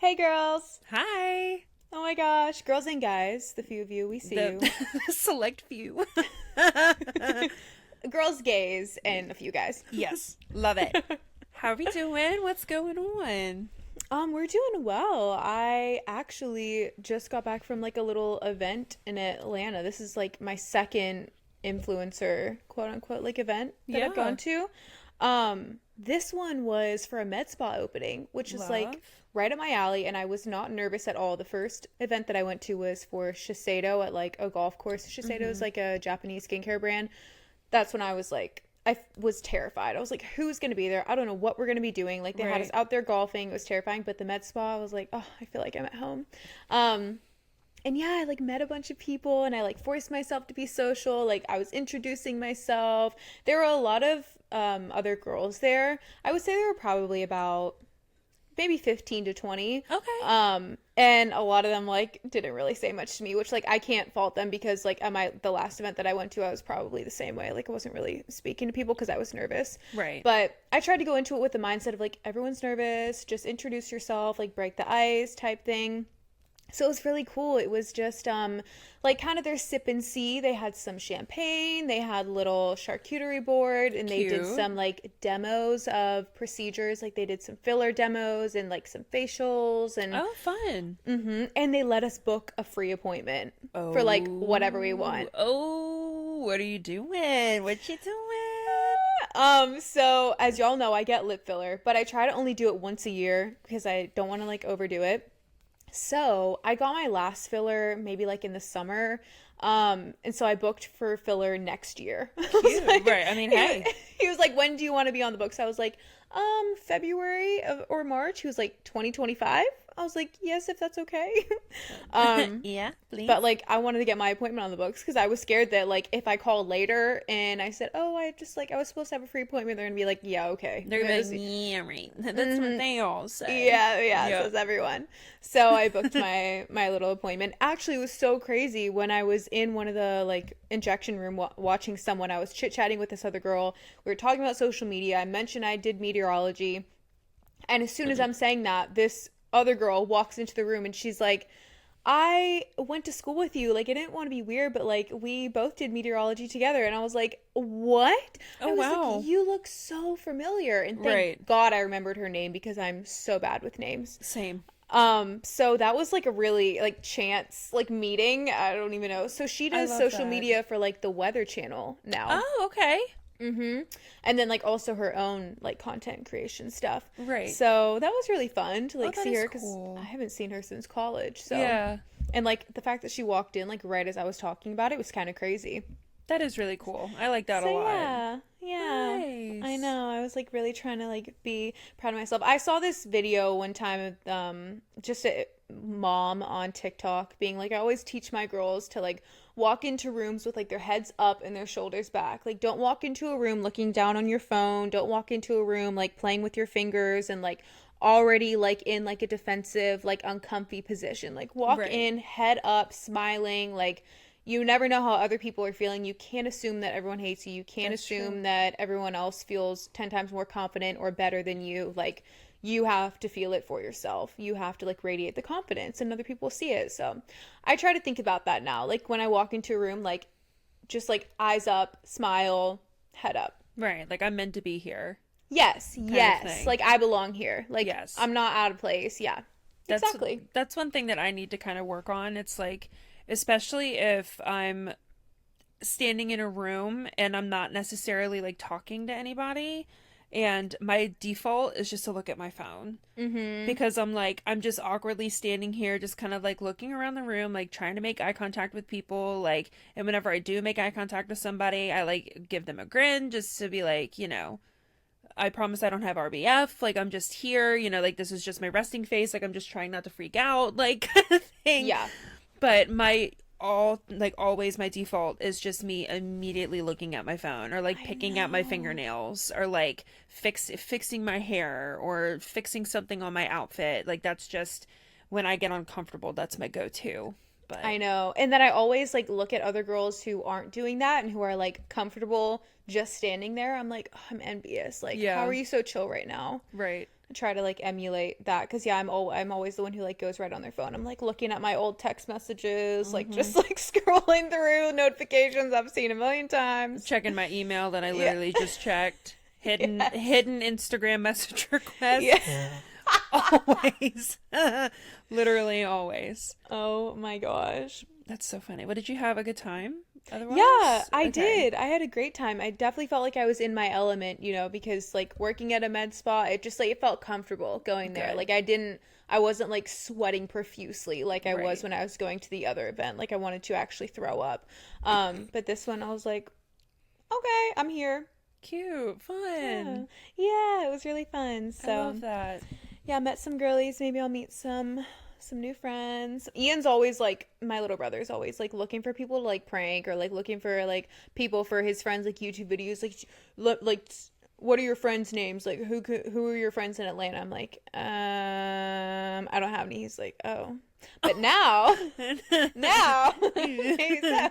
Hey girls! Hi. Oh my gosh, girls and guys, the few of you, we see The you. select few. Girls, gays, and a few guys. Yes, love it. How are we doing? What's going on? We're doing well. I actually just got back from like a little event in Atlanta. This is like my second influencer, quote unquote, like event that I've Yeah. gone to. This one was for a med spa opening, which is like Love. right up my alley, and I was not nervous at all. The first event that I went to was for Shiseido at like a golf course. Shiseido is Mm-hmm. like a Japanese skincare brand. That's when I was like, was terrified. I was like, who's going to be there? I don't know what we're going to be doing. Like, they had us Right. out there golfing. It was terrifying. But the med spa, I was like, oh, I feel like I'm at home. Um, and yeah, I like met a bunch of people and I like forced myself to be social. Like, I was introducing myself. There were a lot of other girls there. I would say there were probably about maybe 15 to 20. Okay. And a lot of them like didn't really say much to me, which like I can't fault them because like at the last event that I went to, I was probably the same way. Like I wasn't really speaking to people because I was nervous. Right. But I tried to go into it with the mindset of like everyone's nervous, just introduce yourself, like break the ice type thing. So it was really cool. It was just like kind of their sip and see. They had some champagne, they had little charcuterie board, and they did Cute. some like demos of procedures. Like they did some filler demos and like some facials and Oh, fun. and they let us book a free appointment for like whatever we Oh. want. Oh, what are you doing? What you doing? So as y'all know, I get lip filler, but I try to only do it once a year because I don't want to like overdo it. So I got my last filler maybe like in the summer. And so I booked for filler next year. I was Cute. like, Right. I mean, hey. he was like, when do you want to be on the books? I was like, February or March. He was like, 2025. I was like, yes, if that's okay. um, Yeah, please. but like I wanted to get my appointment on the books because I was scared that like if I called later and I said, "Oh, I just like I was supposed to have a free appointment," they're gonna be like, "Yeah, okay." They're gonna be like, yeah, right. That's what they all say. Yeah, yeah, Yep. says everyone. So I booked my little appointment. Actually, it was so crazy when I was in one of the like injection room watching someone. I was chit chatting with this other girl. We were talking about social media. I mentioned I did meteorology, and as soon as I'm saying that, this other girl walks into the room and she's like, I went to school with you. Like, I didn't want to be weird, but like, we both did meteorology together. And I was like, what? Oh, I was wow. like, you look so familiar. And thank Right. God I remembered her name because I'm so bad with names. Same. So that was like a really like chance like meeting. I don't even know. So she I does love social that. media for like the Weather Channel now. Oh, okay. And then like also her own like content creation stuff. Right. So that was really fun to Oh, like that see is her because cool. I haven't seen her since college. So Yeah. and like the fact that she walked in like right as I was talking about it was kind of crazy. That is really cool. I like that So a lot. yeah. I Nice. know. I was like really trying to like be proud of myself. I saw this video one time of just a mom on TikTok being like, I always teach my girls to like walk into rooms with like their heads up and their shoulders back. Like don't walk into a room looking down on your phone. Don't walk into a room like playing with your fingers and like already like in like a defensive like uncomfy position. Like walk Right. in head up, smiling, like you never know how other people are feeling. You can't assume that everyone hates you. You can't That's true. assume that everyone else feels 10 times more confident or better than you. Like, you have to feel it for yourself. You have to, like, radiate the confidence, and other people see it. So, I try to think about that now. Like, when I walk into a room, like, just like eyes up, smile, head up. Right. Like I'm meant to be here Yes, kind of yes. thing. Like, I belong here. Like, Yes. I'm not out of place. Yeah, That's exactly. that's one thing that I need to kind of work on. It's like especially if I'm standing in a room and I'm not necessarily like talking to anybody and my default is just to look at my phone because I'm like I'm just awkwardly standing here just kind of like looking around the room like trying to make eye contact with people like and whenever I do make eye contact with somebody I like give them a grin just to be like I promise I don't have RBF like I'm just here like this is just my resting face like I'm just trying not to freak out like kind of thing Yeah. but my all like always my default is just me immediately looking at my phone or like I picking at my know. fingernails or like fixing my hair or fixing something on my outfit like that's just when I get uncomfortable that's my go-to but I know. And then I always like look at other girls who aren't doing that and who are like comfortable just standing there. I'm like, oh, I'm envious. Like, how yeah are you so chill right now? right try to like emulate that because yeah, I'm always the one who like goes right on their phone. I'm like looking at my old text messages, like Mm-hmm. just like scrolling through notifications I've seen a million times. Checking my email that I Yeah. literally just checked. Hidden Yes. hidden Instagram message Yeah. requests. Always. Literally always. Oh my gosh. That's so funny. What, did you have a good time Yeah, otherwise? I Okay. did. I had a great time. I definitely felt like I was in my element, because like working at a med spa, it just like it felt comfortable going there. Good. Like I wasn't like sweating profusely like I was Right. when I was going to the other event. Like I wanted to actually throw up. But this one I was like, okay, I'm here. Cute. Yeah. Fun. Yeah, it was really fun. I love So, that. yeah, I met some girlies. Maybe I'll meet some new friends. Ian's always like my little brother's always like looking for people to like prank or like looking for like people for his friends like YouTube videos like what are your friends' names? Like who are your friends in Atlanta? I'm like, I don't have any. He's like, oh. But now, now, maybe so.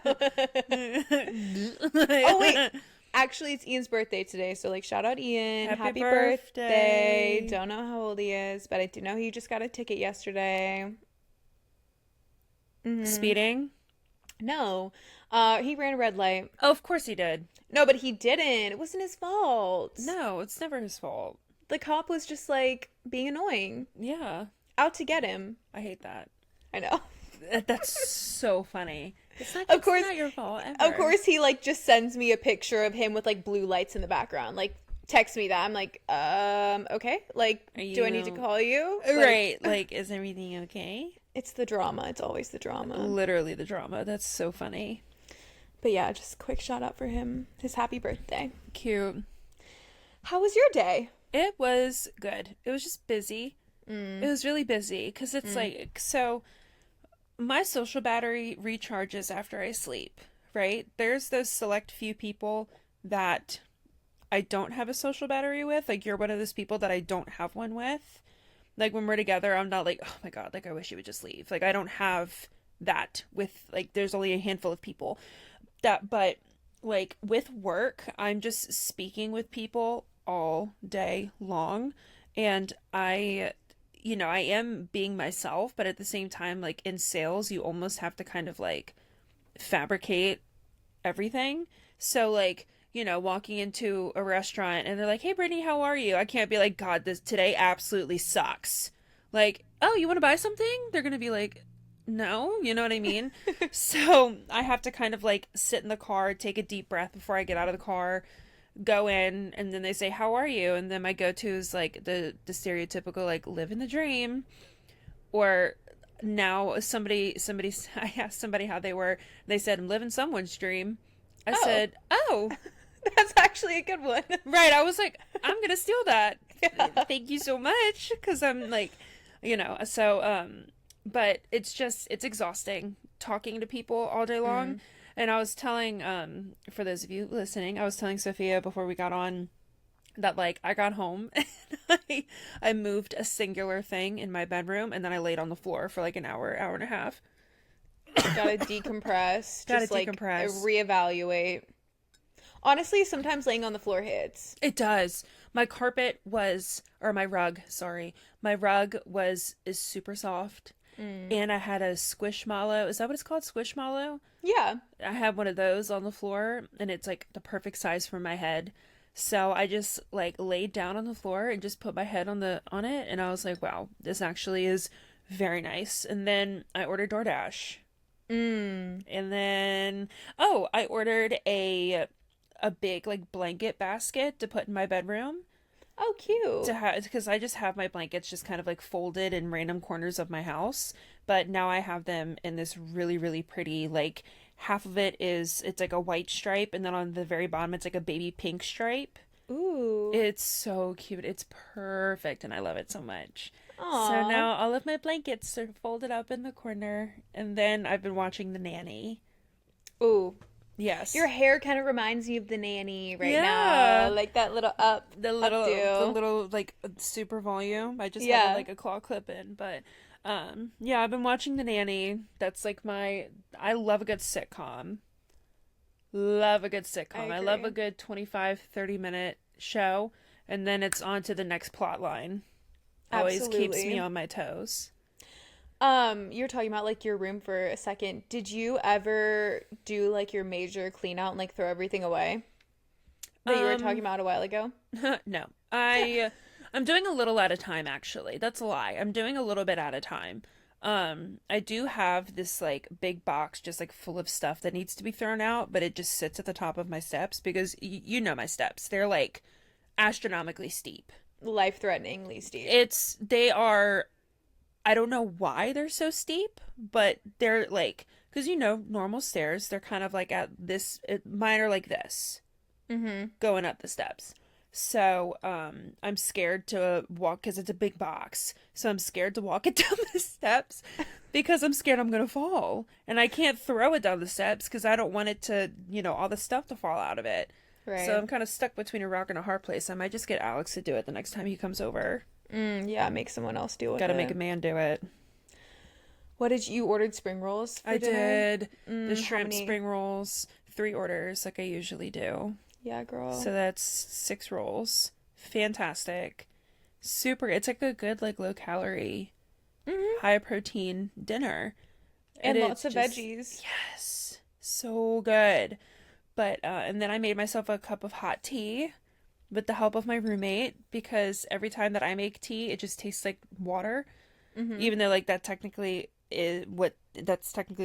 Oh wait, actually, it's Ian's birthday today, so like shout out Ian. Happy Happy birthday. birthday. Don't know how old he is, but I do know he just got a ticket yesterday. Speeding? No. He ran a red light. Oh, of course he did. No, but he didn't. It wasn't his fault. No, it's never his fault. The cop was just like being annoying. Yeah. Out to get him. I hate that. I know. That's so funny. Of course, it's not your fault of ever. course he like just sends me a picture of him with like blue lights in the background. Like text me that. I'm like, okay. Like, do I need to call you? Like, Right. Like, is everything okay? it's the drama. It's always the drama. Literally the drama. That's so funny. But yeah, just a quick shout out for him. His happy birthday. Cute. How was your day? It was good. It was just busy. It was really busy because it's like, so my social battery recharges after I sleep, right? There's those select few people that I don't have a social battery with. Like, you're one of those people that I don't have one with. Like, when we're together, I'm not like, oh my God, like, I wish you would just leave. Like, I don't have that with, like, there's only a handful of people that, but like with work, I'm just speaking with people all day long. And I am being myself, but at the same time, like in sales, you almost have to kind of like fabricate everything. So like, walking into a restaurant and they're like, "Hey Brittany, how are you?" I can't be like, "God, this today absolutely sucks." Like, "Oh, you want to buy something?" They're going to be like, "No," you know what I mean? So, I have to kind of like sit in the car, take a deep breath before I get out of the car, go in, and then they say, "How are you?" And then my go-to is like the stereotypical like living the dream. Or now somebody I asked somebody how they were. They said, "I'm living someone's dream." I Oh, said, "Oh, that's actually a good one. right." I was like, "I'm gonna steal that. Yeah. Thank you so much," because I'm like, so but it's exhausting talking to people all day long. And I was telling, for those of you listening, I was telling Sophia before we got on that like I got home and I moved a singular thing in my bedroom and then I laid on the floor for like an hour, hour and a half. Gotta decompress. Gotta Just like decompress. reevaluate. Honestly, sometimes laying on the floor hits. It does. My carpet was, or my rug, sorry. My rug is super soft. And I had a squishmallow. Is that what it's called? Squishmallow? Yeah. I have one of those on the floor and it's like the perfect size for my head. So I just like laid down on the floor and just put my head on it and I was like, wow, this actually is very nice. And then I ordered DoorDash. And then I ordered a big like blanket basket to put in my bedroom Oh, cute. to have, because I just have my blankets just kind of like folded in random corners of my house, but now I have them in this really really pretty, like half of it's like a white stripe and then on the very bottom it's like a baby pink stripe. Ooh. It's so cute. It's perfect and I love it so much. Aw. So now all of my blankets are folded up in the corner and then I've been watching The Nanny. Ooh. Yes. Your hair kind of reminds me of the nanny right Yeah. now. Like that little the updo. little like super volume. I just Yeah. have like a claw clip in, but yeah, I've been watching The Nanny. That's like I love a good sitcom. Love a good sitcom. I love agree. a good 25-30 minute show and then it's on to the next plot line. always keeps Absolutely. me on my toes. You're talking about like your room for a second. Did you ever do like your major clean out and like throw everything away that you were talking Um, about a while ago? no. I'm doing a little at a time actually. That's a lie. I'm doing a little bit at a time. I do have this like big box just like full of stuff that needs to be thrown out, but it just sits at the top of my steps because you know my steps. They're like astronomically steep. Life-threateningly steep. They are, I don't know why they're so steep, but they're like, because you know, normal stairs, they're kind of like at this, mine are like this, Mm-hmm. going up the steps. So, I'm scared to walk because it's a big box. So I'm scared to walk it down the steps because I'm scared I'm gonna fall. And I can't throw it down the steps because I don't want it to, you know, all the stuff to fall out of it. So Right. I'm kind of stuck between a rock and a hard place. I might just get Alex to do it the next time he comes over. Yeah, make someone else deal with Gotta make a it. man do it. What did you ordered spring rolls for I dinner? did the How shrimp many? spring rolls, 3 orders like I usually do. Yeah, girl. So that's 6 rolls. Fantastic. Super. It's like a good, like low calorie, Hmm. high protein dinner. And It lots of just, veggies. yes, so good. But, and then I made myself a cup of hot tea with the help of my roommate because every time that I make tea, it just tastes like water. Mm-hmm. Even though like that's technically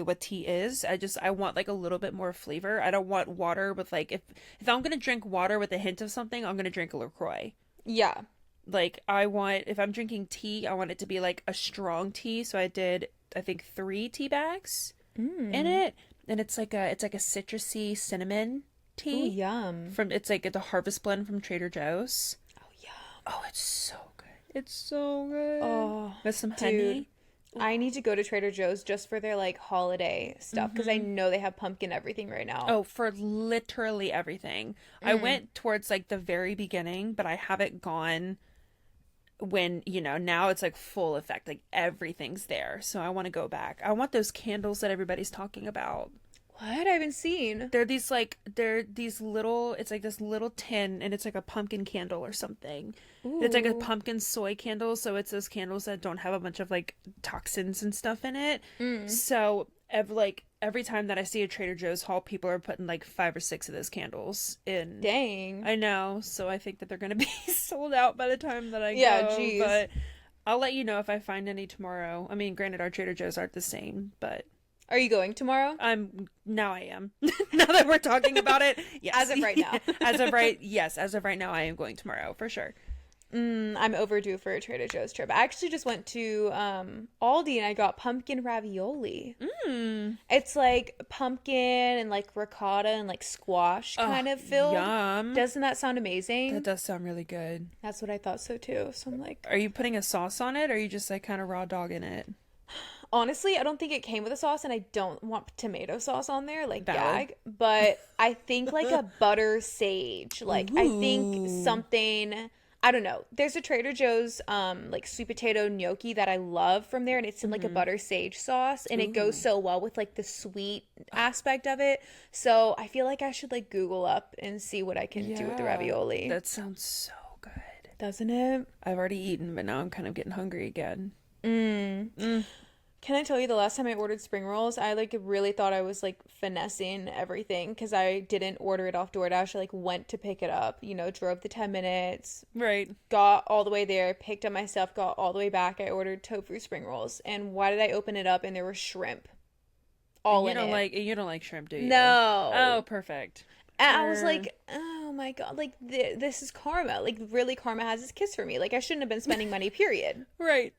what tea is. I want like a little bit more flavor. I don't want water with like if I'm gonna drink water with a hint of something, I'm gonna drink a LaCroix. Yeah. Like I want if I'm drinking tea, I want it to be like a strong tea. So I did I think 3 tea bags in Mm. it, and it's like a citrusy cinnamon Ooh, tea yum. from it's like the harvest blend from Trader Joe's. Oh, yum. Oh, it's so good. It's so good. Oh, With some dude. honey. I need to go to Trader Joe's just for their like holiday stuff because I Mm-hmm. know they have pumpkin everything right now. Oh, for literally everything. I Mm. went towards like the very beginning, but I haven't gone when, you know, now it's like full effect. Like everything's there. So I want to go back. I want those candles that everybody's talking about. What? I haven't seen. They're these little, it's like this little tin and it's like a pumpkin candle or something. It's like a Ooh. pumpkin soy candle, so it's those candles that don't have a bunch of like toxins and stuff in it. Mm. So every time that I see a Trader Joe's haul, people are putting like 5 or 6 of those candles in. Dang. I know, so I think that they're gonna be sold out by the time that I Yeah, go. geez. But I'll let you know if I find any tomorrow. I mean, granted, our Trader Joe's aren't the same, but Are you going tomorrow? I am. Now that we're talking about it, yes. As of right now. Yes, as of right now, I am going tomorrow for sure. I'm overdue for a Trader Joe's trip. I actually just went to Aldi and I got pumpkin ravioli. Mm. It's like pumpkin and like ricotta and like squash kind of filled. Yum. Doesn't that sound amazing? That does sound really good. That's what I thought so too. So I'm like, Are you putting a sauce on it, or are you just like kind of raw dogging it? honestly, I don't think it came with a sauce and I don't want tomato sauce on there, like Valid. gag. But I think like a butter sage. Like I think Ooh. something I don't know. There's a Trader Joe's like sweet potato gnocchi that I love from there and it's in like a butter sage sauce and it goes so well with like the sweet aspect of it. So I feel like I should like Google up and see what I can do with the Yeah, ravioli. that sounds so good. Doesn't it? I've already eaten, but now I'm kind of getting hungry again. Can I tell you the last time I ordered spring rolls, I like really thought I was like finessing everything because I didn't order it off DoorDash. I like went to pick it up, you know, drove the 10 minutes, Right. got all the way there, picked up my stuff, got all the way back. I ordered tofu spring rolls. And why did I open it up and there were shrimp all You in don't it? you don't like shrimp, do you? No. Oh, perfect. And I was Er, like, oh my God, like this is karma. Like really karma has its kiss for me. Like I shouldn't have been spending money, period. right.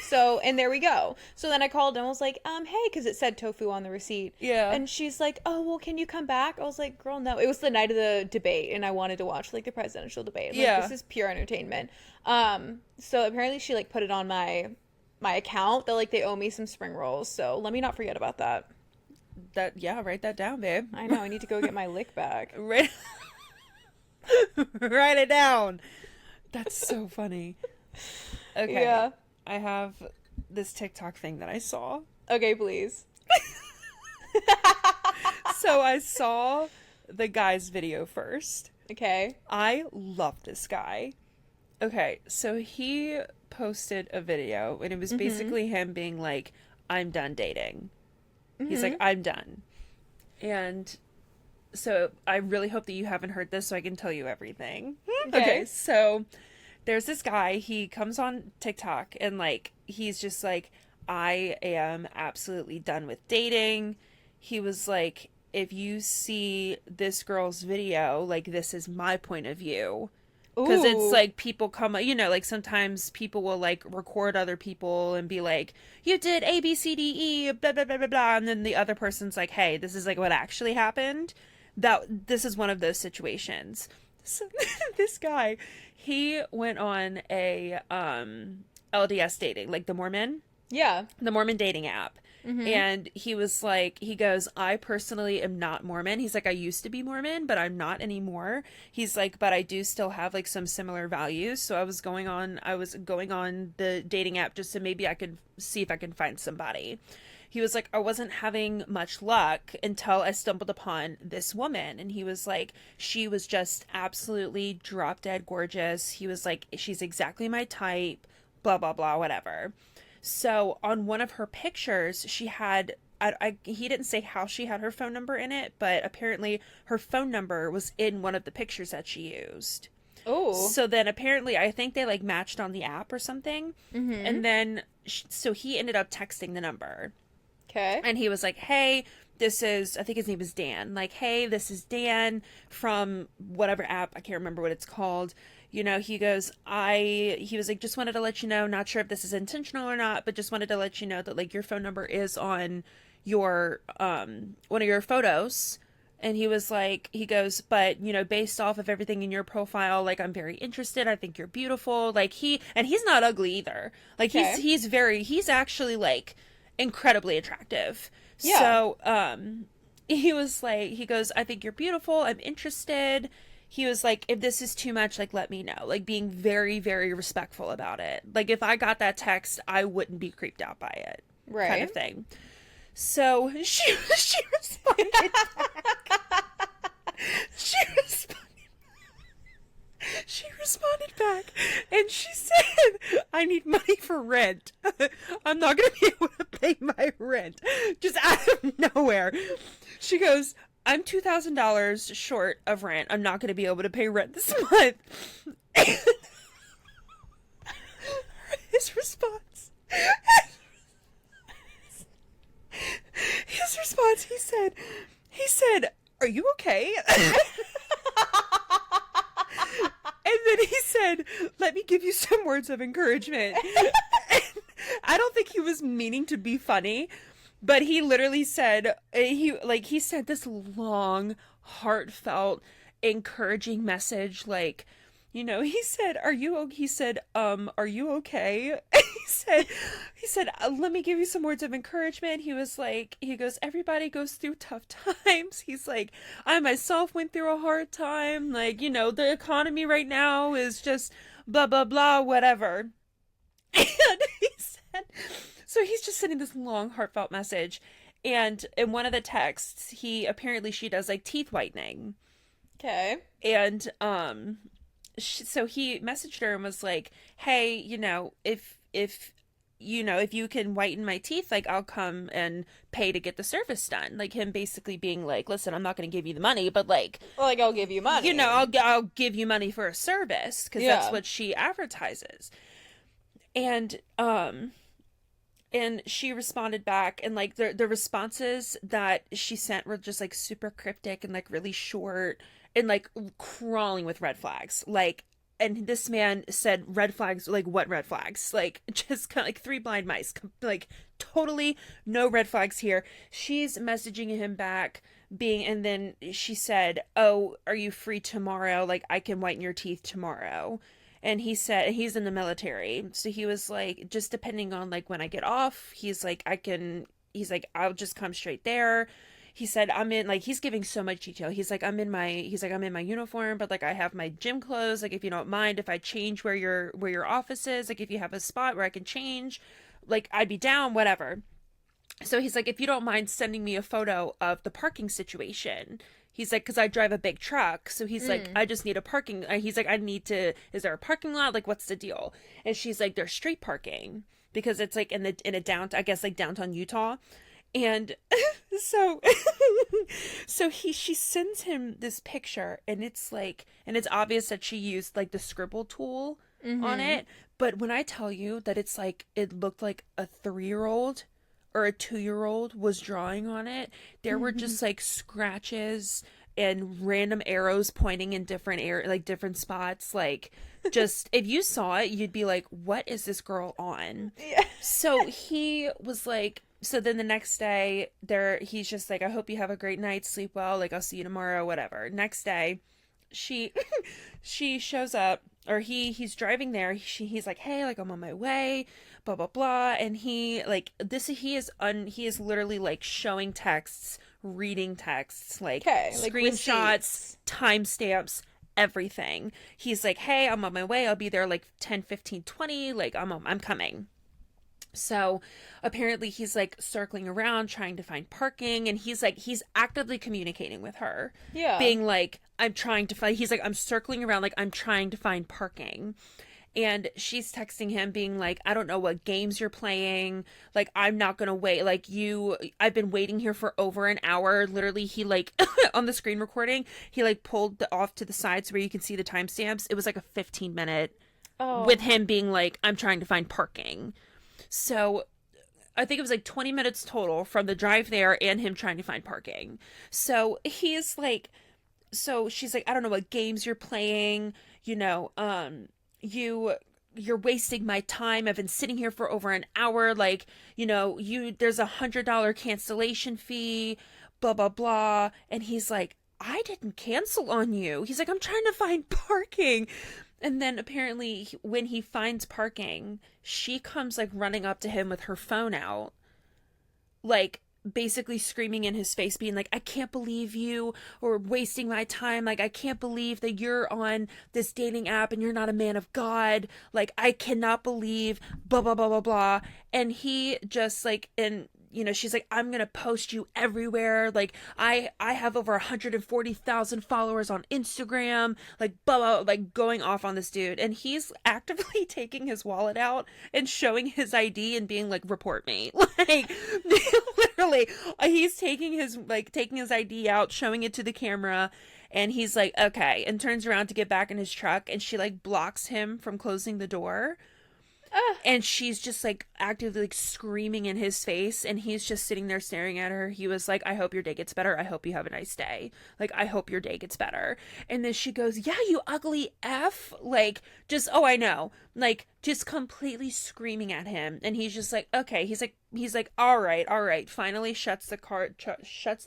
So, and there we go. So then I called and I was like, hey, because it said tofu on the receipt. Yeah. And she's like, oh, well, can you come back? I was like, girl, no. It was the night of the debate and I wanted to watch like the presidential debate. I'm Yeah. like, this is pure entertainment. So apparently she like put it on my account that like they owe me some spring rolls. So let me not forget about that. Write that down, babe. I know, I need to go get my lick back. Write write it down. That's so funny. Okay. Yeah. I have this TikTok thing that I saw. Okay, please. So I saw the guy's video first. Okay. I love this guy. Okay, so he posted a video, and it was Mm-hmm. basically him being like, I'm done dating. He's Mm-hmm. like, I'm done. And so I really hope that you haven't heard this so I can tell you everything. Okay, Okay. so there's this guy, he comes on TikTok and like he's just like, I am absolutely done with dating. He was like, if you see this girl's video, like this is my point of view. Because it's Ooh. like people come, you know, like sometimes people will like record other people and be like, you did A, B, C, D, E, blah, blah, blah, blah, blah. And then the other person's like, hey, this is like what actually happened. This is one of those situations. So this guy, he went on a LDS dating, like Yeah. the Mormon dating app. Mm-hmm. And he was like, he goes, I personally am not Mormon. He's like, I used to be Mormon, but I'm not anymore. He's like, but I do still have like some similar values. So I was going on the dating app just so maybe I could see if I can find somebody. He was like, I wasn't having much luck until I stumbled upon this woman. And he was like, she was just absolutely drop dead gorgeous. He was like, she's exactly my type, blah, blah, blah, whatever. So on one of her pictures, she had he didn't say how she had her phone number in it, but apparently her phone number was in one of the pictures that she used. Oh. So then apparently I think they like matched on the app or something. Mm-hmm. And then so he ended up texting the number. Okay. And he was like, "Hey, this is I think his name is Dan. Like, hey, this is Dan from whatever app, I can't remember what it's called. You know, he was like, just wanted to let you know, not sure if this is intentional or not, but just wanted to let you know that like your phone number is on your one of your photos." And he was like, he goes, but you know, based off of everything in your profile, like I'm very interested. I think you're beautiful. Like he's not ugly either. Like Okay. he's actually like incredibly attractive. Yeah. So, he was like, he goes, I think you're beautiful. I'm interested. He was like, if this is too much, like, let me know. Like, being very, very respectful about it. Like, if I got that text, I wouldn't be creeped out by it, kind of Right. thing. So she responded. She responded. She responded back and she said, I need money for rent. I'm not going to be able to pay my rent. Just out of nowhere. She goes, I'm $2,000 short of rent. I'm not going to be able to pay rent this month. His response. His response, he said, are you okay? And then he said, let me give you some words of encouragement. And I don't think he was meaning to be funny, but he literally said, he said this long, heartfelt, encouraging message, like, you know, he said, are you okay? He said, let me give you some words of encouragement. He was like, he goes, everybody goes through tough times. He's like, I myself went through a hard time. Like, you know, the economy right now is just blah, blah, blah, whatever. And he said, so he's just sending this long, heartfelt message. And in one of the texts, she does like teeth whitening. Okay. And, so he messaged her and was like, hey, you know, if you can whiten my teeth, like I'll come and pay to get the service done. Like him basically being like, listen, I'm not going to give you the money, but like, Well, like I'll give you money. you know, I'll give you money for a service because Yeah. that's what she advertises. And she responded back, and like the responses that she sent were just like super cryptic and like really short and like crawling with red flags. Like, and this man said red flags, like what red flags? Like just kind of like three blind mice, like totally no red flags here. She's messaging him back and then she said, oh, are you free tomorrow? Like I can whiten your teeth tomorrow. And he said he's in the military, so he was like, just depending on like when I get off, he's like, I'll just come straight there. He said, I'm in, like, he's giving so much detail. I'm in my uniform, but like I have my gym clothes. Like if you don't mind if I change where your office is, like if you have a spot where I can change, like I'd be down, whatever. So he's like, if you don't mind sending me a photo of the parking situation, He's like, because I drive a big truck. So he's like, I just need a parking. He's like, is there a parking lot? Like, what's the deal? And she's like, there's street parking because it's like in a downtown, I guess like downtown Utah. And so, she sends him this picture and it's like, and it's obvious that she used like the scribble tool on it. But when I tell you that it's like, it looked like a 3-year-old or a 2-year-old was drawing on it, there were just like scratches and random arrows pointing in different spots. Like, just if you saw it, you'd be like, what is this girl on? Yeah. So he was like, so then the next day he's just like, I hope you have a great night, sleep well, like I'll see you tomorrow, whatever. Next day she shows up, or he's driving there. He's like, hey, like I'm on my way, blah blah blah. And he is literally like showing texts, reading texts, like screenshots, timestamps, everything. He's like, hey, I'm on my way, I'll be there like 10, 15, 20, like I'm coming. So apparently he's like circling around trying to find parking, and he's actively communicating with her. Yeah. Being like, he's like, I'm circling around, like I'm trying to find parking. And she's texting him being like, I don't know what games you're playing. Like, I'm not going to wait. Like, I've been waiting here for over an hour. Literally, he like, on the screen recording, he like pulled off to the sides where you can see the timestamps. It was like a 15-minute with him being like, I'm trying to find parking. So I think it was like 20 minutes total from the drive there and him trying to find parking. So he's like, so she's like, I don't know what games you're playing, you're wasting my time. I've been sitting here for over an hour. Like, there's $100 cancellation fee, blah, blah, blah. And he's like, I didn't cancel on you. He's like, I'm trying to find parking. And then apparently when he finds parking, she comes like running up to him with her phone out, like basically screaming in his face, being like, I can't believe you or wasting my time. Like, I can't believe that you're on this dating app and you're not a man of God. Like, I cannot believe blah, blah, blah, blah, blah. And he just like, and she's like, I'm going to post you everywhere. Like, I have over 140,000 followers on Instagram, like, blah, blah, like going off on this dude. And he's actively taking his wallet out and showing his ID and being like, report me. Like, literally, he's taking his ID out, showing it to the camera. And he's like, okay, and turns around to get back in his truck. And she like blocks him from closing the door. And she's just like actively like screaming in his face, and he's just sitting there staring at her. He was like, I hope your day gets better. I hope you have a nice day. Like, I hope your day gets better. And then she goes, yeah, you ugly F. Like, just, oh, I know. Like, just completely screaming at him. And he's just like, okay. He's like, all right. Finally shuts the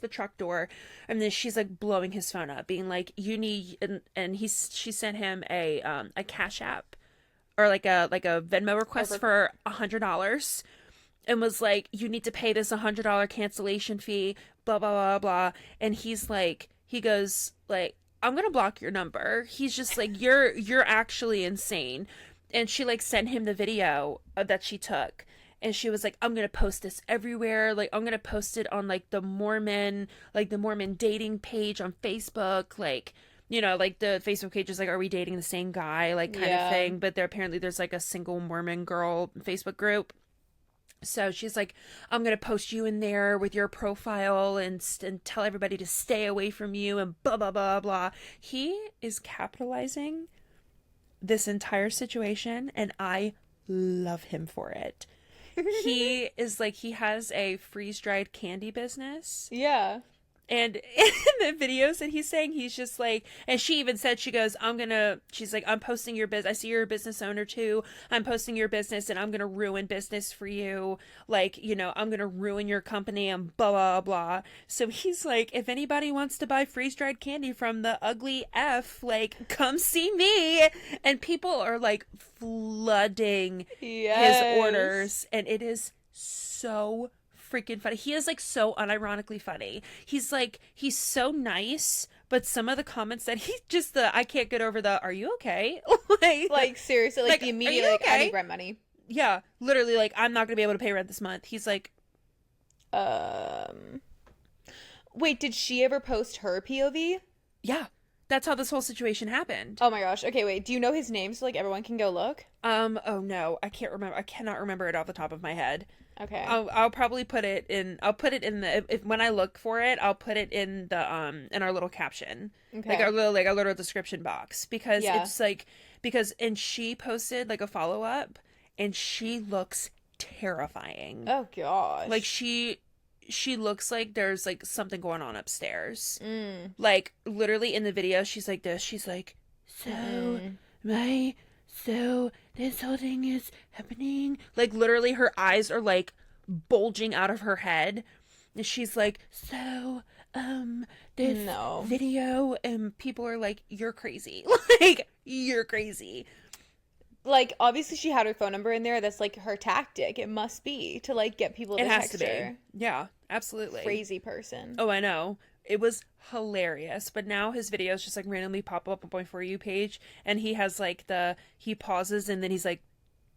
truck door. And then she's like blowing his phone up, being like, you need, and she sent him a Cash App, or like a Venmo request for $100, and was like, you need to pay this $100 cancellation fee, blah, blah, blah, blah. And he's like, he goes like, I'm going to block your number. He's just like, you're actually insane. And she like sent him the video that she took. And she was like, I'm going to post this everywhere. Like, I'm going to post it on like the Mormon dating page on Facebook. Like, like the Facebook page is like, are we dating the same guy? Like, kind of thing. But there's like a single Mormon girl Facebook group. So she's like, I'm going to post you in there with your profile and tell everybody to stay away from you and blah, blah, blah, blah. He is capitalizing this entire situation, and I love him for it. He is like, he has a freeze-dried candy business. Yeah. And in the videos that he's saying, he's just like, and she even said, she goes, she's like, I'm posting your business. I see you're a business owner too. I'm posting your business and I'm going to ruin business for you. Like, I'm going to ruin your company and blah, blah, blah. So he's like, if anybody wants to buy freeze-dried candy from the ugly F, like, come see me. And people are like flooding his orders. And it is so freaking funny. He is like so unironically funny. He's so nice, but some of the comments that he just I can't get over the, are you okay? like seriously, like the immediate like, I need rent money. Yeah, literally, like, I'm not gonna be able to pay rent this month. He's like, Wait, did she ever post her POV? Yeah. That's how this whole situation happened. Oh my gosh. Okay, wait. Do you know his name so like everyone can go look? Oh no, I can't remember. I cannot remember it off the top of my head. Okay. I'll probably put it in. I'll put it in the if when I look for it, I'll put it in the in our little caption, Okay. like our little description box, because Yeah. it's like and she posted like a follow up, and she looks terrifying. Oh gosh. Like she looks like there's like something going on upstairs. Mm. Like literally in the video, she's like this. She's like, so this whole thing is happening. Like literally her eyes are like bulging out of her head. And she's like, this No. video, and people are like, you're crazy. Like, you're crazy. Like obviously she had her phone number in there. That's like her tactic. It must be to like get people to It has text to her. be. Yeah, absolutely. Crazy person. Oh, I know. It was hilarious. But now his videos just like randomly pop up on my For You page, and he has like he pauses and then he's like,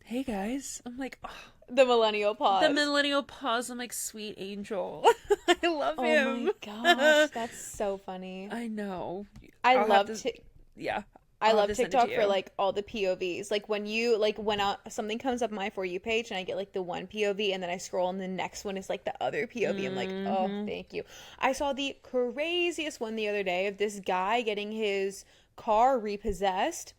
hey guys. I'm like, oh, The millennial pause. the millennial pause. I'm like, sweet angel. I love Oh him. my gosh, that's so funny. I know. I I'll love have to- Yeah. I I'll have love to send it TikTok to for you. like all the POVs. Like when something comes up my For You page and I get like the one POV and then I scroll and the next one is like the other POV. I'm like, oh, thank you. I saw the craziest one the other day of this guy getting his car repossessed.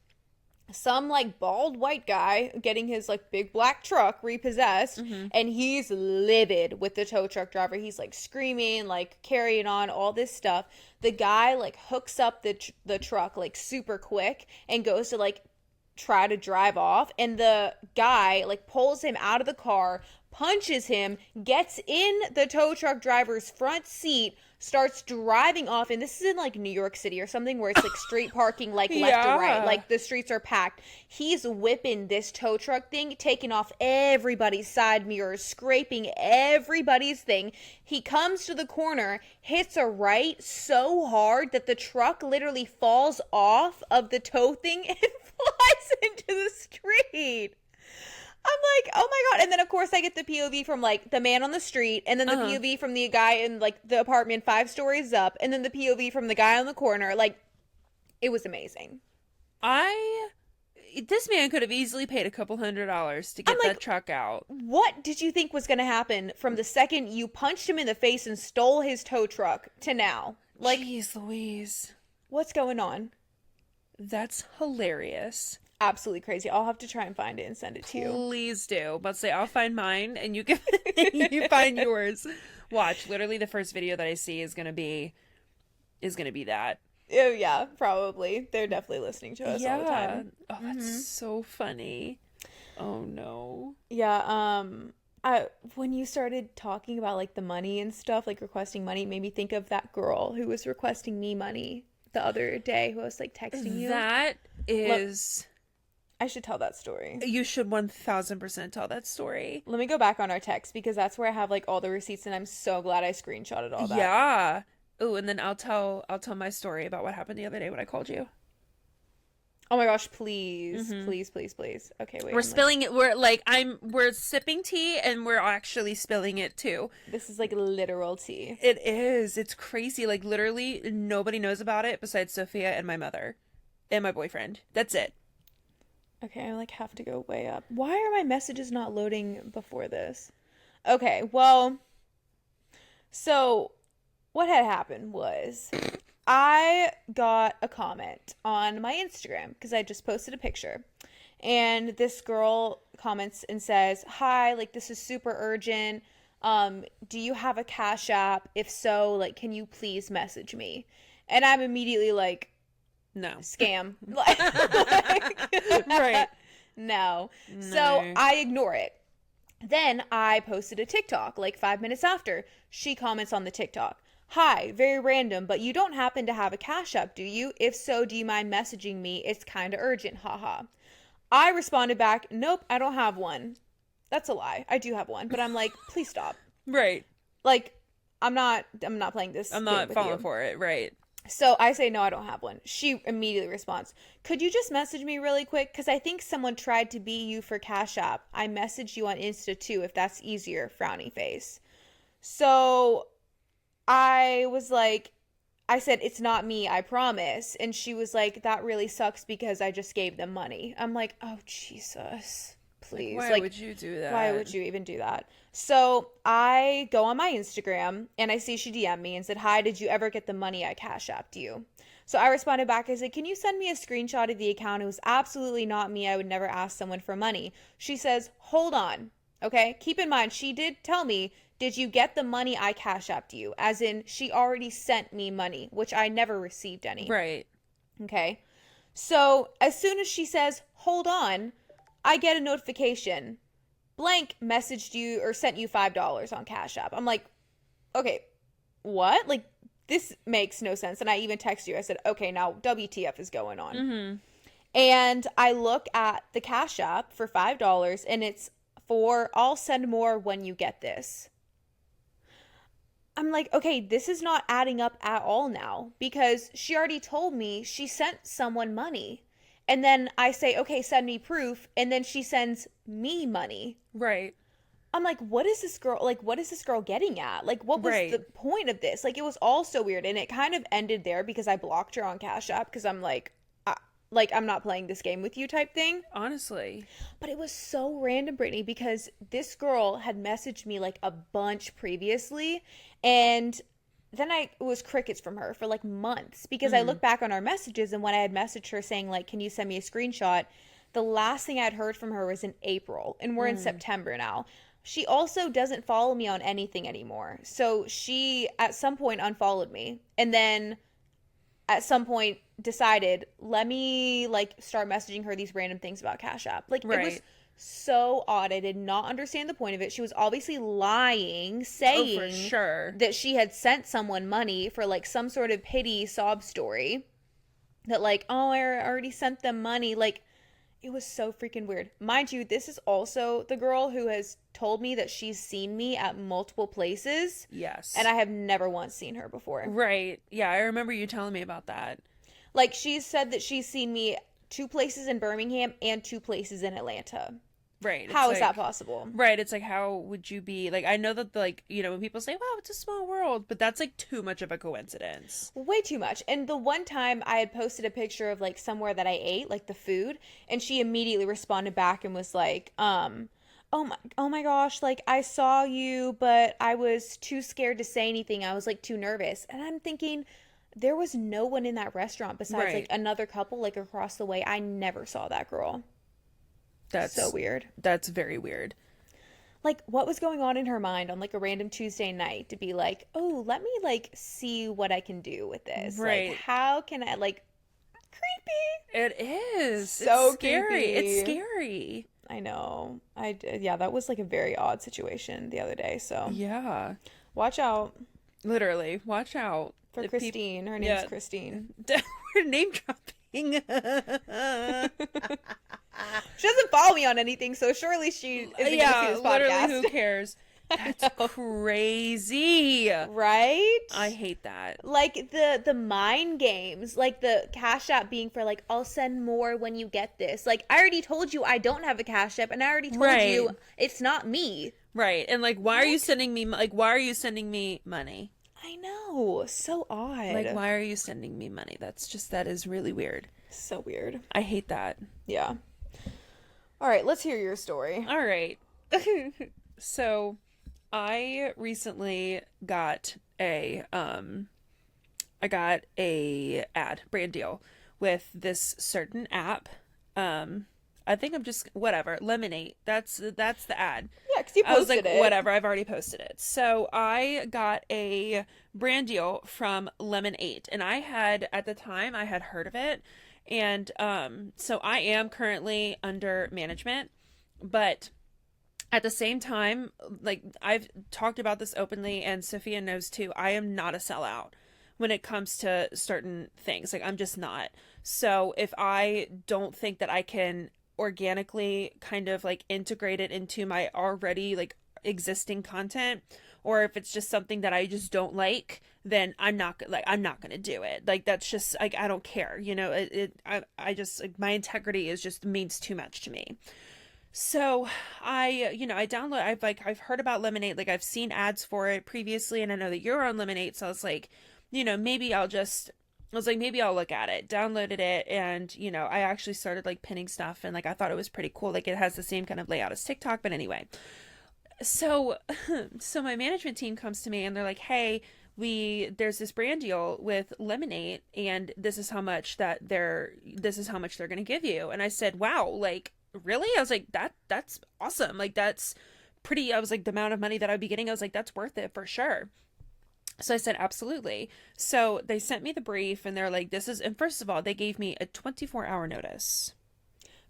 Some like bald white guy getting his like big black truck repossessed, and he's livid with the tow truck driver. He's like screaming, like carrying on all this stuff. The guy like hooks up the truck like super quick and goes to like try to drive off, and the guy like pulls him out of the car, punches him, gets in the tow truck driver's front seat, starts driving off. And this is in like New York City or something where it's like street parking like left to right, Yeah. like the streets are packed. He's whipping this tow truck thing, taking off everybody's side mirrors, scraping everybody's thing. He comes to the corner, hits a right so hard that the truck literally falls off of the tow thing and flies into the street. I'm like, oh my God. And then, of course, I get the POV from, like, the man on the street, and then the POV from the guy in, like, the apartment 5 stories up, and then the POV from the guy on the corner. Like, it was amazing. This man could have easily paid a couple $100s to get like, that truck out. What did you think was going to happen from the second you punched him in the face and stole his tow truck to now? Like, Jeez Louise. what's going on? That's hilarious. Absolutely crazy. I'll have to try and find it and send it to you. Please do. But say I'll find mine and you can you find yours. Watch. Literally the first video that I see is gonna be that. Oh, yeah, probably. They're definitely listening to us all the time. Oh, that's so funny. Oh no. Yeah, when you started talking about like the money and stuff, like requesting money, it made me think of that girl who was requesting me money the other day, who I was like texting you. That is I should tell that story. You should 1000% tell that story. Let me go back on our text because that's where I have like all the receipts, and I'm so glad I screenshotted all that. Yeah. Oh, and then I'll tell my story about what happened the other day when I called you. Oh my gosh, please. Please, please, please. Okay, wait. We're spilling it. We're sipping tea and we're actually spilling it too. This is like literal tea. It is. It's crazy. Like literally nobody knows about it besides Sophia and my mother and my boyfriend. That's it. Okay, I like have to go way up. Why are my messages not loading before this? Okay, well, so what had happened was I got a comment on my Instagram because I just posted a picture, and this girl comments and says, "Hi, like this is super urgent. Do you have a Cash App? If so, like can you please message me?" And I'm immediately like, No. scam. Right. No. So I ignore it. Then I posted a TikTok like 5 minutes after. She comments on the TikTok. "Hi, very random, but you don't happen to have a Cash App, do you? If so, do you mind messaging me? It's kind of urgent, haha." I responded back, "Nope, I don't have one." That's a lie. I do have one, but I'm like, please stop. Right. Like, I'm not playing this. I'm game not with falling you. for it. Right. So I say, "No, I don't have one." She immediately responds, "Could you just message me really quick? Because I think someone tried to be you for Cash App. I messaged you on Insta too, if that's easier," frowny face. So I was like, I said, it's not me, I promise. And she was like, that really sucks because I just gave them money. I'm like, oh, Jesus, Like, please. why Like, would you do why that? would you even do that? So I go on my Instagram and I see she DM'd me and said, hi, did you ever get the money I cash apped you? So I responded back. I said, can you send me a screenshot of the account? It was absolutely not me. I would never ask someone for money. She says, hold on. Okay. Keep in mind, she did tell me, did you get the money I cash apped you? As in, she already sent me money, which I never received any. Right. Okay. So as soon as she says, hold on, I get a notification. Blank messaged you or sent you $5 on Cash App. I'm like, okay, what? Like, this makes no sense. And I even text you. I said, okay, now WTF is going on. Mm-hmm. And I look at the Cash App for $5 and it's for I'll send more when you get this. I'm like, okay, this is not adding up at all now because she already told me she sent someone money. And then I say, okay, send me proof. And then she sends me money. Right. I'm like, what is this girl, like, what is this girl getting at? Like, what was Right. the point of this? Like, it was all so weird. And it kind of ended there because I blocked her on Cash App because I'm like, I'm not playing this game with you type thing. Honestly. But it was so random, Brittany, because this girl had messaged me like a bunch previously. And then it was crickets from her for like months because I look back on our messages and when I had messaged her saying, like, can you send me a screenshot? The last thing I'd heard from her was in April and we're in September now. She also doesn't follow me on anything anymore. So she at some point unfollowed me and then at some point decided, let me like start messaging her these random things about Cash App. Like it was Right. so odd. I did not understand the point of it. She was obviously lying, Oh, saying for sure. that she had sent someone money for like some sort of pity sob story. That like, oh, I already sent them money. Like it was so freaking weird. Mind you, this is also the girl who has told me that she's seen me at multiple places, Yes. and I have never once seen her before. Right. Yeah, I remember you telling me about that. Like, she's said that she's seen me 2 places in Birmingham and 2 places in Atlanta. Right. It's How is like, that possible? right. It's like, how would you be like, I know that, like, when people say, wow, it's a small world, but that's like too much of a coincidence. Way too much. And the one time I had posted a picture of like somewhere that I ate, like the food, and she immediately responded back and was like, oh my gosh, like I saw you, but I was too scared to say anything. I was like too nervous. And I'm thinking there was no one in that restaurant besides Right. like another couple like across the way. I never saw that girl. That's So weird. That's very weird. Like what was going on in her mind on like a random Tuesday night to be like, oh, let me like see what I can do with this. Right. Like how can I like creepy? It is. So It's scary. creepy. It's scary. I know. I did. Yeah, that was like a very odd situation the other day. So Yeah. watch out Literally. Watch out. for If Christine. Her name's yeah. Christine. We're name dropping. She doesn't follow me on anything, so surely she isn't going to see Yeah, this literally, podcast. who cares? That's crazy. Right? I hate that. Like the mind games, like the Cash App being for like I'll send more when you get this. Like I already told you I don't have a Cash App, and I already told Right. you it's not me. Right. And like, why are you sending me money? I know, so odd. Like, why are you sending me money? That is really weird. So weird. I hate that. Yeah. All right, let's hear your story. All right. So, I recently got a brand deal with this certain app. I think I'm just whatever. Lemonade. That's the ad. Yeah, because you I was posted like, it. whatever, I've already posted it. So I got a brand deal from Lemonade, and at the time I had heard of it, and so I am currently under management, but at the same time, like I've talked about this openly, and Sophia knows too, I am not a sellout when it comes to certain things. Like I'm just not. So if I don't think that I can organically kind of like integrate it into my already like existing content, or if it's just something that I just don't like, then I'm not gonna do it. Like that's just like I don't care, I just like my integrity is just means too much to me. So I've heard about Lemonade, like I've seen ads for it previously, and I know that you're on Lemonade, so I was like, maybe maybe I'll look at it, downloaded it, and I actually started like pinning stuff, and like I thought it was pretty cool. Like it has the same kind of layout as TikTok, but anyway. So so my management team comes to me and they're like, "Hey, there's this brand deal with Lemonade, and this is how much they're going to give you." And I said, "Wow, like really?" I was like, that's awesome. Like that's pretty. I was like, the amount of money that I'd be getting, I was like, that's worth it for sure. So I said, absolutely. So they sent me the brief and they're like, and first of all, they gave me a 24-hour notice.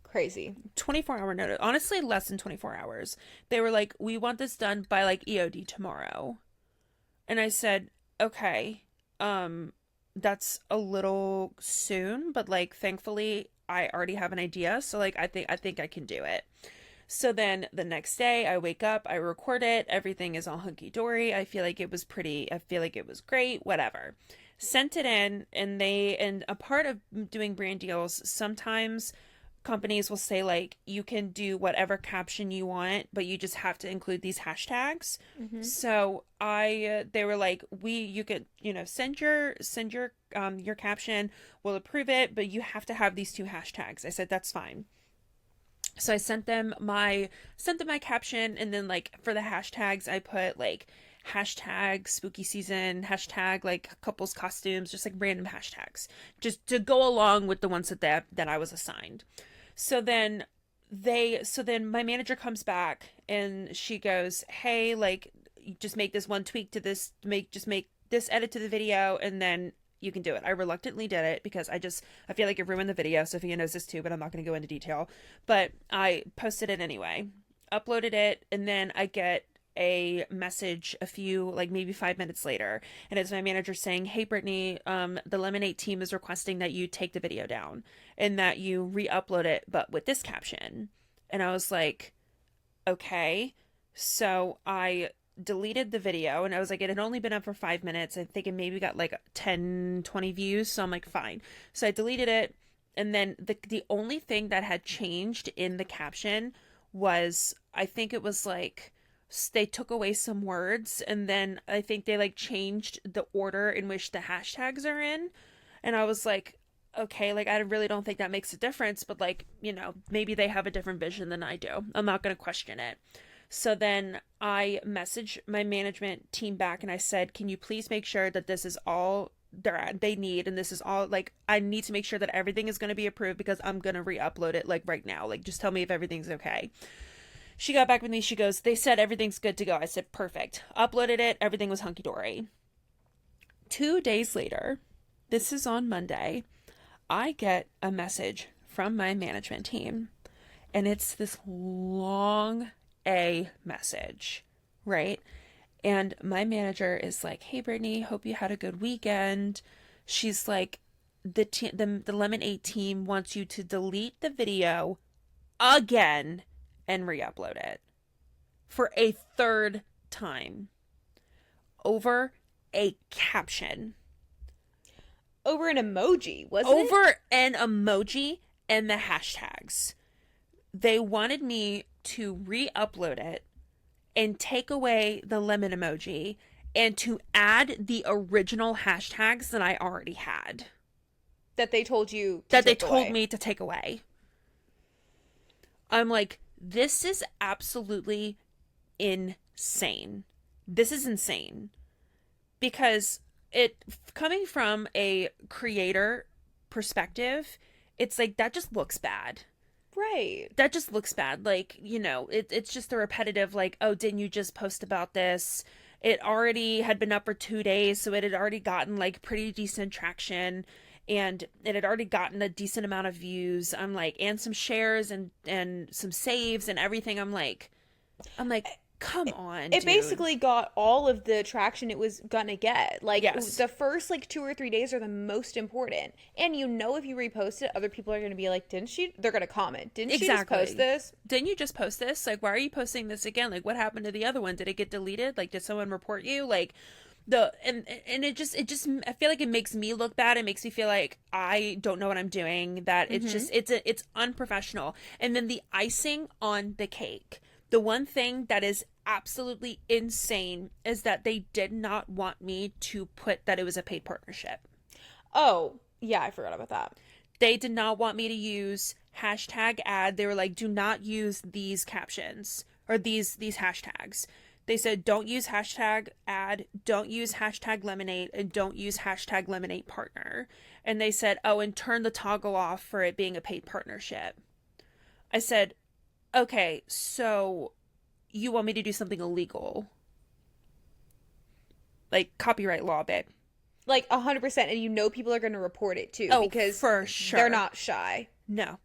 Crazy. 24-hour notice. Honestly, less than 24 hours. They were like, we want this done by like EOD tomorrow. And I said, okay, that's a little soon, but like thankfully I already have an idea, so like I think I can do it. So then the next day I wake up, I record it, everything is all hunky dory. I feel like it was great, whatever. Sent it in, and a part of doing brand deals, sometimes companies will say like you can do whatever caption you want, but you just have to include these hashtags. Mm-hmm. So they were like, you could send your caption, we'll approve it, but you have to have these two hashtags. I said that's fine. So I sent them my caption, and then like for the hashtags I put like hashtag spooky season, hashtag like couples costumes, just like random hashtags, just to go along with the ones that I was assigned. So then my manager comes back and she goes, "Hey, like just make this one tweak to this, make this edit to the video, and then you can do it." I reluctantly did it because I feel like it ruined the video. Sophia knows this too, but I'm not going to go into detail. But I posted it anyway, uploaded it, and then I get a message a few, like maybe 5 minutes later, and it's my manager saying, "Hey Brittany, the Lemonade team is requesting that you take the video down and that you re-upload it, but with this caption." And I was like, okay. So I deleted the video, and I was like, it had only been up for 5 minutes. I think it maybe got like 10, 20 views. So I'm like, fine. So I deleted it. And then the only thing that had changed in the caption was, I think it was like they took away some words, and then I think they like changed the order in which the hashtags are in. And I was like, okay, like I really don't think that makes a difference, but like, maybe they have a different vision than I do. I'm not going to question it. So then I messaged my management team back and I said, "Can you please make sure that this is all they need, and this is all, like I need to make sure that everything is going to be approved because I'm going to re-upload it like right now. Like just tell me if everything's okay." She got back with me. She goes, "They said everything's good to go." I said, "Perfect." Uploaded it. Everything was hunky dory. 2 days later, this is on Monday, I get a message from my management team, and it's this long A message, right? And my manager is like, "Hey Brittany, hope you had a good weekend." She's like, the Lemonade team wants you to delete the video again and re-upload it for a third time over a caption. Over an emoji, wasn't it? Over an emoji and the hashtags. They wanted me to re-upload it and take away the lemon emoji and to add the original hashtags that I already had. That they told you to That they take told away. me to take away. I'm like, this is absolutely insane. This is insane. Because it, coming from a creator perspective, it's like that just looks bad. Right. That just looks bad. Like, it's just the repetitive, like, "Oh, didn't you just post about this?" It already had been up for 2 days, so it had already gotten like pretty decent traction, and it had already gotten a decent amount of views. I'm like, and some shares and some saves and everything. I'm like, come on, It dude. basically got all of the traction it was gonna get. Like Yes. the first like 2 or 3 days are the most important, and if you repost it, other people are gonna be like, "Didn't she?" They're gonna comment, "Didn't she just Exactly. post this?" Didn't you just post this? Like, why are you posting this again? Like, what happened to the other one? Did it get deleted? Like, did someone report you? Like, it just I feel like it makes me look bad. It makes me feel like I don't know what I'm doing, that Mm-hmm. it's unprofessional. And then the icing on the cake, the one thing that is absolutely insane is that they did not want me to put that it was a paid partnership. Oh, yeah, I forgot about that. They did not want me to use hashtag ad. They were like, do not use these captions or these hashtags. They said, don't use hashtag ad, don't use hashtag lemonade, and don't use hashtag lemonade partner. And they said, oh, and turn the toggle off for it being a paid partnership. I said, okay, so you want me to do something illegal, like copyright law, babe? Like 100%, and you know people are going to report it too Oh, because for they're sure. not shy. No.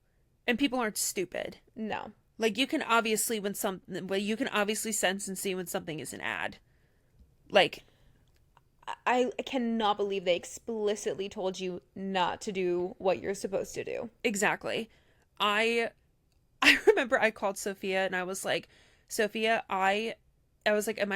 And people aren't stupid. No. Like you can obviously when some well, you can obviously sense and see when something is an ad. Like I cannot believe they explicitly told you not to do what you're supposed to do. exactly. I I remember I called Sophia and I was like, Sophia, I was like, am I